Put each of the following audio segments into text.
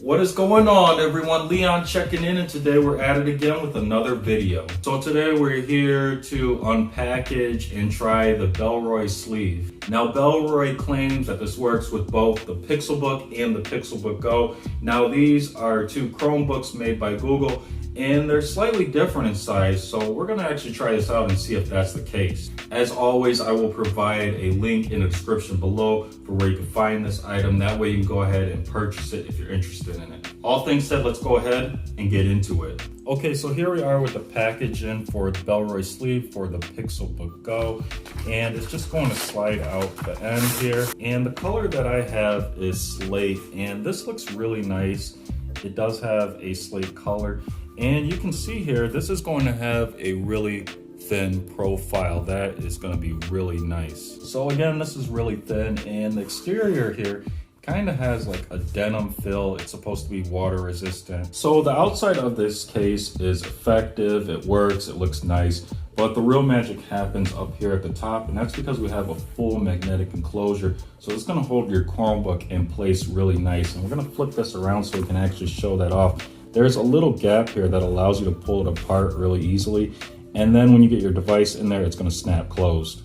What is going on, everyone? Leon checking in, and today we're at it again with another video. So today we're here to unpackage and try the Bellroy sleeve. Now Bellroy claims that this works with both the Pixelbook and the Pixelbook Go. Now these are two Chromebooks made by Google, and they're slightly different in size, so we're gonna actually try this out and see if that's the case. As always, I will provide a link in the description below for where you can find this item. That way you can go ahead and purchase it if you're interested in it. All things said, let's go ahead and get into it. Okay, so here we are with the packaging for the Bellroy sleeve for the Pixelbook Go, and it's just going to slide out the end here. And the color that I have is slate, and this looks really nice. It does have a slate color. And you can see here, this is going to have a really thin profile. That is going to be really nice. So again, this is really thin, and the exterior here kind of has like a denim feel. It's supposed to be water resistant. So the outside of this case is effective, it works, it looks nice, but the real magic happens up here at the top, and that's because we have a full magnetic enclosure. So it's going to hold your Chromebook in place really nice. And we're going to flip this around so we can actually show that off. There's a little gap here that allows you to pull it apart really easily. And then when you get your device in there, it's going to snap closed.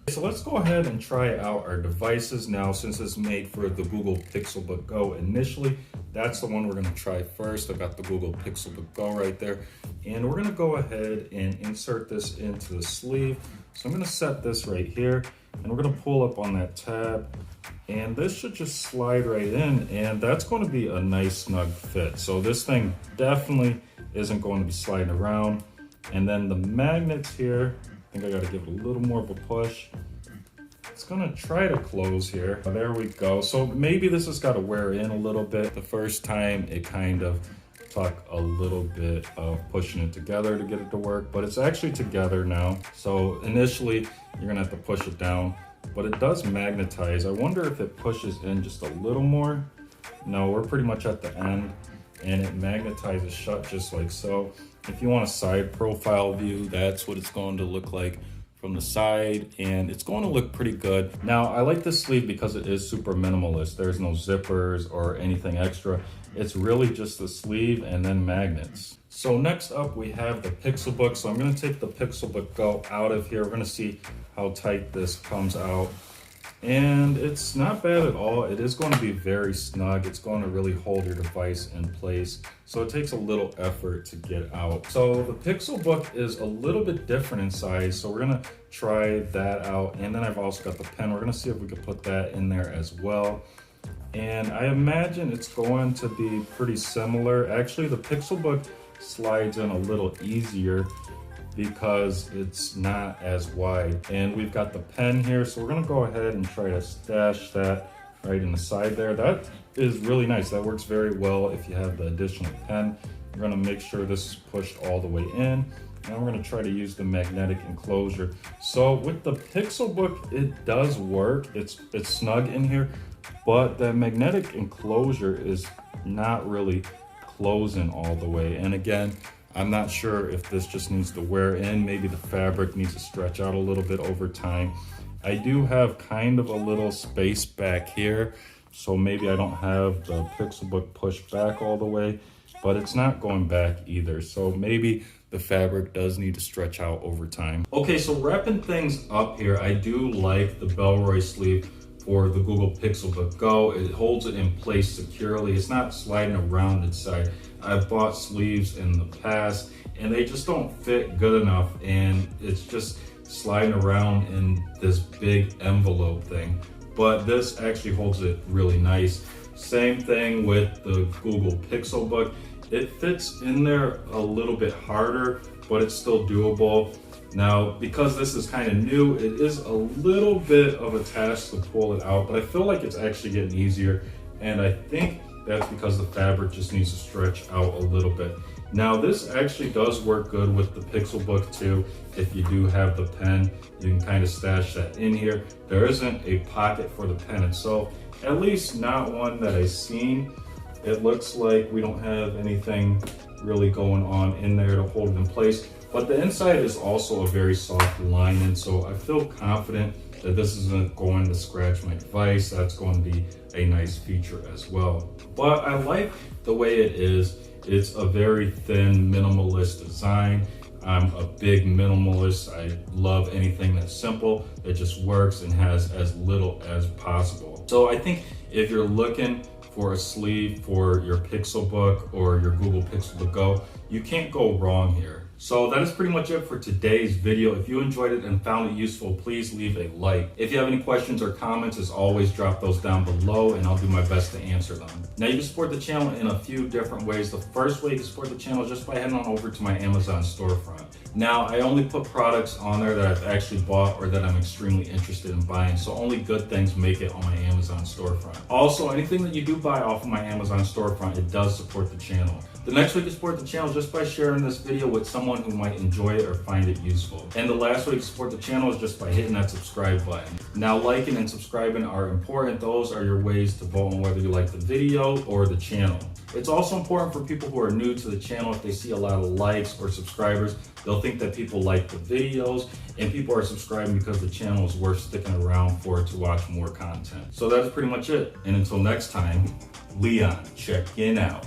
So let's go ahead and try out our devices now. Since it's made for the Google Pixelbook Go initially, that's the one we're going to try first. I've got the Google Pixelbook Go right there. And we're going to go ahead and insert this into the sleeve. So I'm going to set this right here, and we're going to pull up on that tab. And this should just slide right in, and that's going to be a nice snug fit. So this thing definitely isn't going to be sliding around. And then the magnets here, I think I got to give it a little more of a push. It's going to try to close here. There we go. So maybe this has got to wear in a little bit. The first time it kind of took a little bit of pushing it together to get it to work, but it's actually together now. So initially you're going to have to push it down, but it does magnetize. I wonder if it pushes in just a little more. No, we're pretty much at the end, and it magnetizes shut just like so. If you want a side profile view, that's what it's going to look like from the side, and it's going to look pretty good. Now, I like this sleeve because it is super minimalist. There's no zippers or anything extra. It's really just the sleeve and then magnets. So next up we have the Pixelbook. So I'm going to take the Pixelbook Go out of here. We're going to see how tight this comes out. And it's not bad at all. It is going to be very snug. It's going to really hold your device in place. So it takes a little effort to get out. So the Pixelbook is a little bit different in size. So we're going to try that out. And then I've also got the pen. We're going to see if we can put that in there as well. And I imagine it's going to be pretty similar. Actually, the Pixelbook slides in a little easier because it's not as wide. And we've got the pen here, so we're gonna go ahead and try to stash that right in the side there. That is really nice. That works very well if you have the additional pen. We're gonna make sure this is pushed all the way in. Now we're gonna try to use the magnetic enclosure. So with the Pixelbook, it does work. It's snug in here, but the magnetic enclosure is not really closing all the way. And again, I'm not sure if this just needs to wear in. Maybe the fabric needs to stretch out a little bit over time. I do have kind of a little space back here, so maybe I don't have the Pixelbook pushed back all the way, but it's not going back either. So maybe the fabric does need to stretch out over time. Okay, so wrapping things up here, I do like the Bellroy sleeve for the Google Pixelbook Go. It holds it in place securely. It's not sliding around inside. I've bought sleeves in the past and they just don't fit good enough, and it's just sliding around in this big envelope thing. But this actually holds it really nice. Same thing with the Google Pixelbook. It fits in there a little bit harder, but it's still doable. Now, because this is kind of new, it is a little bit of a task to pull it out, but I feel like it's actually getting easier. And I think that's because the fabric just needs to stretch out a little bit. Now, this actually does work good with the Pixelbook too. If you do have the pen, you can kind of stash that in here. There isn't a pocket for the pen itself, at least not one that I've seen. It looks like we don't have anything really going on in there to hold it in place. But the inside is also a very soft lining, so I feel confident that this isn't going to scratch my device. That's going to be a nice feature as well. But I like the way it is. It's a very thin, minimalist design. I'm a big minimalist. I love anything that's simple, that just works and has as little as possible. So I think if you're looking for a sleeve for your Pixelbook or your Google Pixelbook Go, you can't go wrong here. So that is pretty much it for today's video. If you enjoyed it and found it useful, please leave a like. If you have any questions or comments, as always, drop those down below and I'll do my best to answer them. Now, you can support the channel in a few different ways. The first way you can support the channel is just by heading on over to my Amazon storefront. Now, I only put products on there that I've actually bought or that I'm extremely interested in buying, so only good things make it on my Amazon storefront. Also, anything that you do buy off of my Amazon storefront, it does support the channel. The next way to support the channel is just by sharing this video with someone who might enjoy it or find it useful. And the last way to support the channel is just by hitting that subscribe button. Now, liking and subscribing are important. Those are your ways to vote on whether you like the video or the channel. It's also important for people who are new to the channel. If they see a lot of likes or subscribers, they'll think that people like the videos and people are subscribing because the channel is worth sticking around for to watch more content. So that's pretty much it. And until next time, Leon checking out.